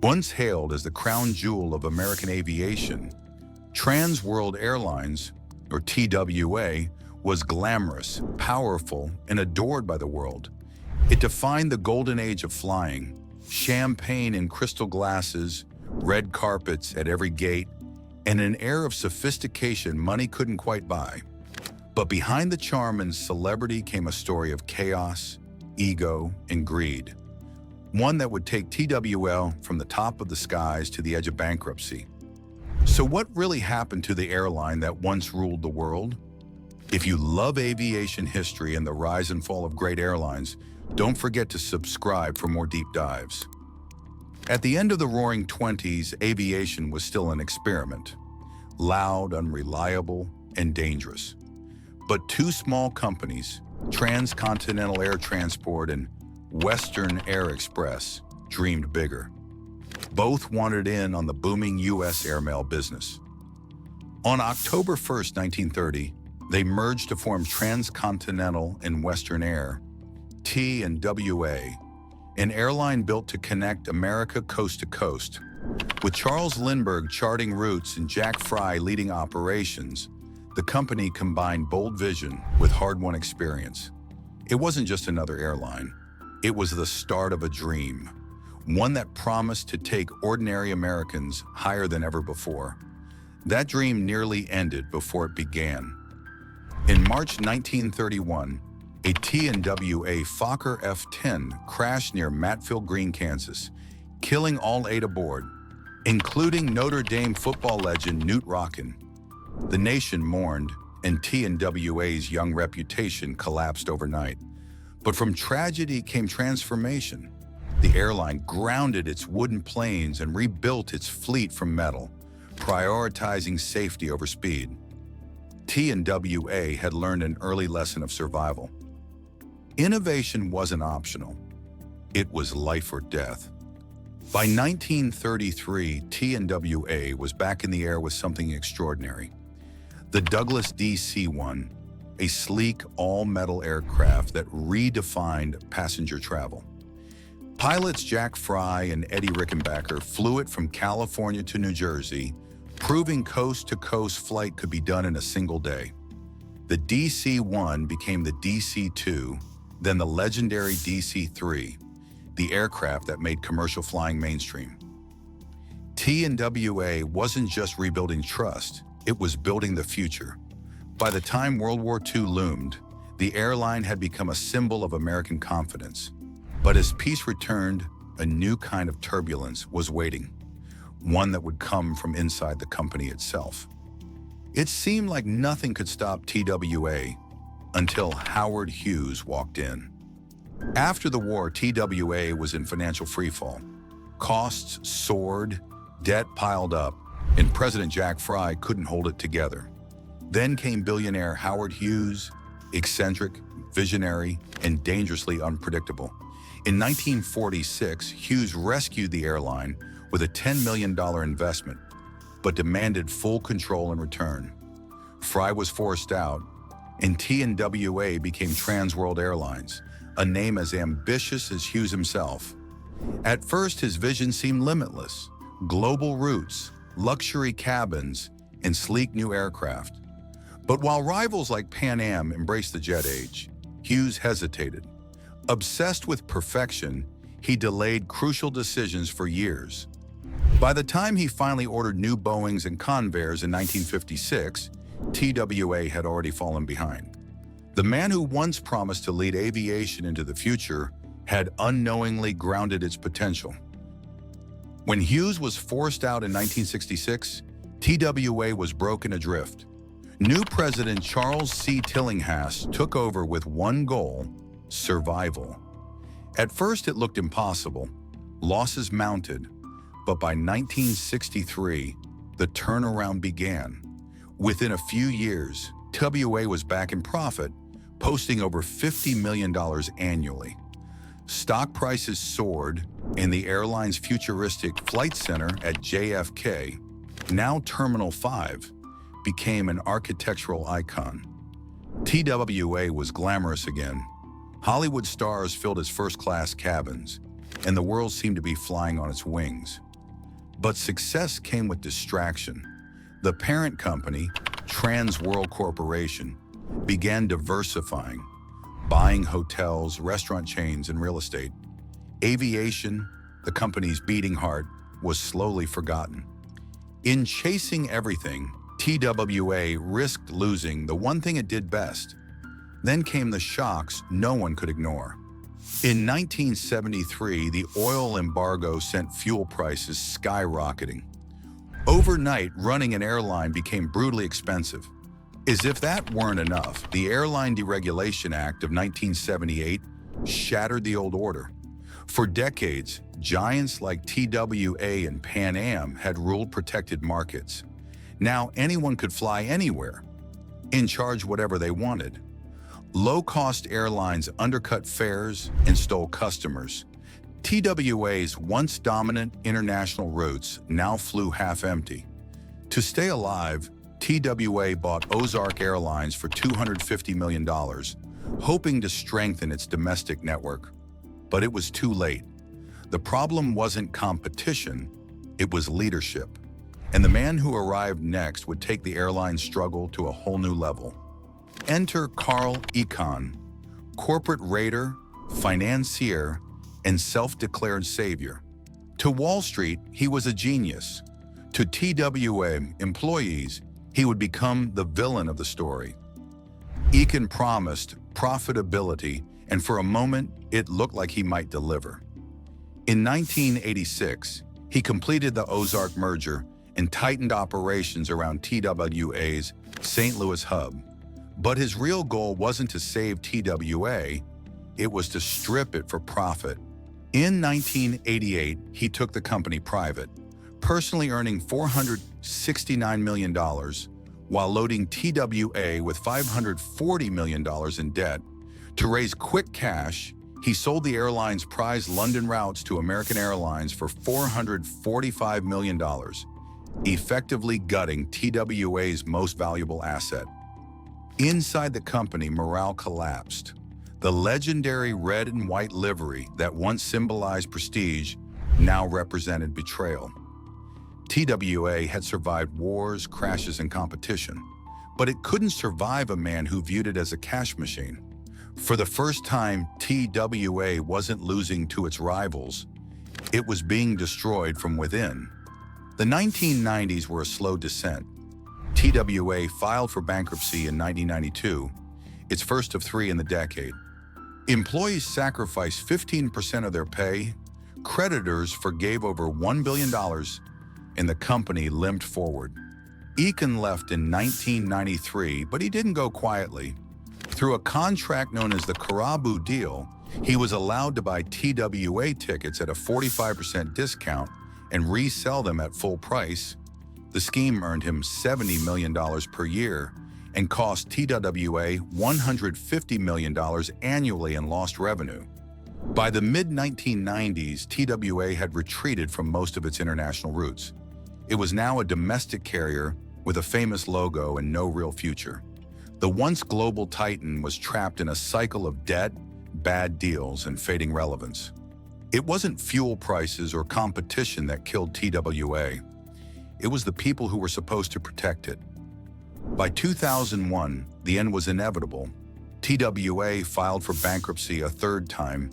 Once hailed as the crown jewel of American aviation, World Airlines, or TWA, was glamorous, powerful, and adored by the world. It defined the golden age of flying: champagne in crystal glasses, red carpets at every gate, and an air of sophistication money couldn't quite buy. But behind the charm and celebrity came a story of chaos, ego, and greed. One that would take TWA from the top of the skies to the edge of bankruptcy. So what really happened to the airline that once ruled the world? If you love aviation history and the rise and fall of great airlines, don't forget to subscribe for more deep dives. At the end of the Roaring '20s, aviation was still an experiment. Loud, unreliable, and dangerous. But two small companies, Transcontinental Air Transport and Western Air Express, dreamed bigger. Both wanted in on the booming U.S. airmail business. On October 1st, 1930, they merged to form Transcontinental and Western Air, TWA, an airline built to connect America coast to coast. With Charles Lindbergh charting routes and Jack Fry leading operations, the company combined bold vision with hard-won experience. It wasn't just another airline. It was the start of a dream, one that promised to take ordinary Americans higher than ever before. That dream nearly ended before it began. In March 1931, a TWA Fokker F-10 crashed near Matfield Green, Kansas, killing all 8 aboard, including Notre Dame football legend Knute Rockne. The nation mourned, and TWA's young reputation collapsed overnight. But from tragedy came transformation. The airline grounded its wooden planes and rebuilt its fleet from metal, prioritizing safety over speed. TWA had learned an early lesson of survival. Innovation wasn't optional. It was life or death. By 1933, TWA was back in the air with something extraordinary. The Douglas DC-1, a sleek, all-metal aircraft that redefined passenger travel. Pilots Jack Fry and Eddie Rickenbacker flew it from California to New Jersey, proving coast-to-coast flight could be done in a single day. The DC-1 became the DC-2, then the legendary DC-3, the aircraft that made commercial flying mainstream. TWA wasn't just rebuilding trust, it was building the future. By the time World War II loomed, the airline had become a symbol of American confidence. But as peace returned, a new kind of turbulence was waiting, one that would come from inside the company itself. It seemed like nothing could stop TWA until Howard Hughes walked in. After the war, TWA was in financial freefall. Costs soared, debt piled up, and President Jack Fry couldn't hold it together. Then came billionaire Howard Hughes, eccentric, visionary, and dangerously unpredictable. In 1946, Hughes rescued the airline with a $10 million investment, but demanded full control in return. Fry was forced out, and TWA became World Airlines, a name as ambitious as Hughes himself. At first, his vision seemed limitless: global routes, luxury cabins, and sleek new aircraft. But while rivals like Pan Am embraced the jet age, Hughes hesitated. Obsessed with perfection, he delayed crucial decisions for years. By the time he finally ordered new Boeings and Convairs in 1956, TWA had already fallen behind. The man who once promised to lead aviation into the future had unknowingly grounded its potential. When Hughes was forced out in 1966, TWA was broken adrift. New President Charles C. Tillinghast took over with one goal: survival. At first, it looked impossible. Losses mounted. But by 1963, the turnaround began. Within a few years, TWA was back in profit, posting over $50 million annually. Stock prices soared, and the airline's futuristic flight center at JFK, now Terminal 5, became an architectural icon. TWA was glamorous again. Hollywood stars filled its first-class cabins, and the world seemed to be flying on its wings. But success came with distraction. The parent company, Trans World Corporation, began diversifying, buying hotels, restaurant chains, and real estate. Aviation, the company's beating heart, was slowly forgotten. In chasing everything, TWA risked losing the one thing it did best. Then came the shocks no one could ignore. In 1973, the oil embargo sent fuel prices skyrocketing. Overnight, running an airline became brutally expensive. As if that weren't enough, the Airline Deregulation Act of 1978 shattered the old order. For decades, giants like TWA and Pan Am had ruled protected markets. Now anyone could fly anywhere and charge whatever they wanted. Low-cost airlines undercut fares and stole customers. TWA's once dominant international routes now flew half empty. To stay alive, TWA bought Ozark Airlines for $250 million, hoping to strengthen its domestic network. But it was too late. The problem wasn't competition, it was leadership. And the man who arrived next would take the airline struggle to a whole new level. Enter Icahn, corporate raider, financier, and self-declared savior. To Wall Street, he was a genius. To TWA employees, he would become the villain of the story. Icahn promised profitability, and for a moment, it looked like he might deliver. In 1986, he completed the Ozark merger and tightened operations around TWA's St. Louis hub. But his real goal wasn't to save TWA, it was to strip it for profit. In 1988, he took the company private, personally earning $469 million, while loading TWA with $540 million in debt. To raise quick cash, he sold the airline's prized London routes to American Airlines for $445 million, effectively gutting TWA's most valuable asset. Inside the company, morale collapsed. The legendary red and white livery that once symbolized prestige now represented betrayal. TWA had survived wars, crashes, and competition, but it couldn't survive a man who viewed it as a cash machine. For the first time, TWA wasn't losing to its rivals. It was being destroyed from within. The 1990s were a slow descent. TWA filed for bankruptcy in 1992, its first of three in the decade. Employees sacrificed 15% of their pay, creditors forgave over $1 billion, and the company limped forward. Icahn left in 1993, but he didn't go quietly. Through a contract known as the Caribou deal, he was allowed to buy TWA tickets at a 45% discount and resell them at full price. The scheme earned him $70 million per year and cost TWA $150 million annually in lost revenue. By the mid-1990s, TWA had retreated from most of its international routes. It was now a domestic carrier with a famous logo and no real future. The once global titan was trapped in a cycle of debt, bad deals, and fading relevance. It wasn't fuel prices or competition that killed TWA. It was the people who were supposed to protect it. By 2001, the end was inevitable. TWA filed for bankruptcy a third time,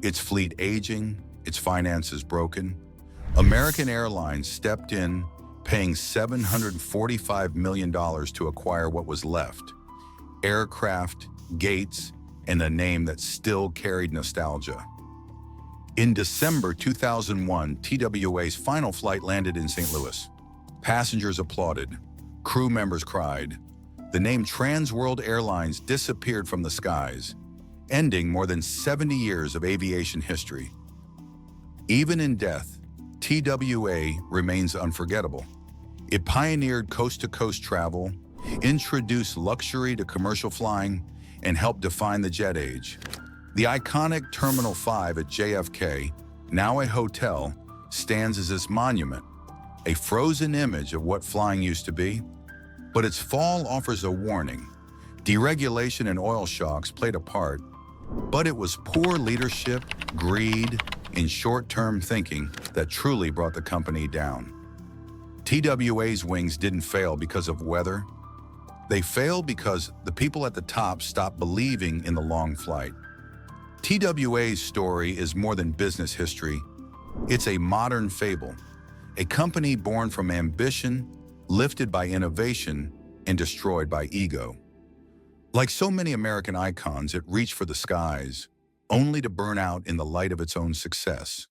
its fleet aging, its finances broken. American Airlines stepped in, paying $745 million to acquire what was left: aircraft, gates, and a name that still carried nostalgia. In December 2001, TWA's final flight landed in St. Louis. Passengers applauded. Crew members cried. The name Trans World Airlines disappeared from the skies, ending more than 70 years of aviation history. Even in death, TWA remains unforgettable. It pioneered coast-to-coast travel, introduced luxury to commercial flying, and helped define the jet age. The iconic Terminal 5 at JFK, now a hotel, stands as its monument, a frozen image of what flying used to be. But its fall offers a warning. Deregulation and oil shocks played a part, but it was poor leadership, greed, and short-term thinking that truly brought the company down. TWA's wings didn't fail because of weather. They failed because the people at the top stopped believing in the long flight. TWA's story is more than business history. It's a modern fable, a company born from ambition, lifted by innovation, and destroyed by ego. Like so many American icons, it reached for the skies, only to burn out in the light of its own success.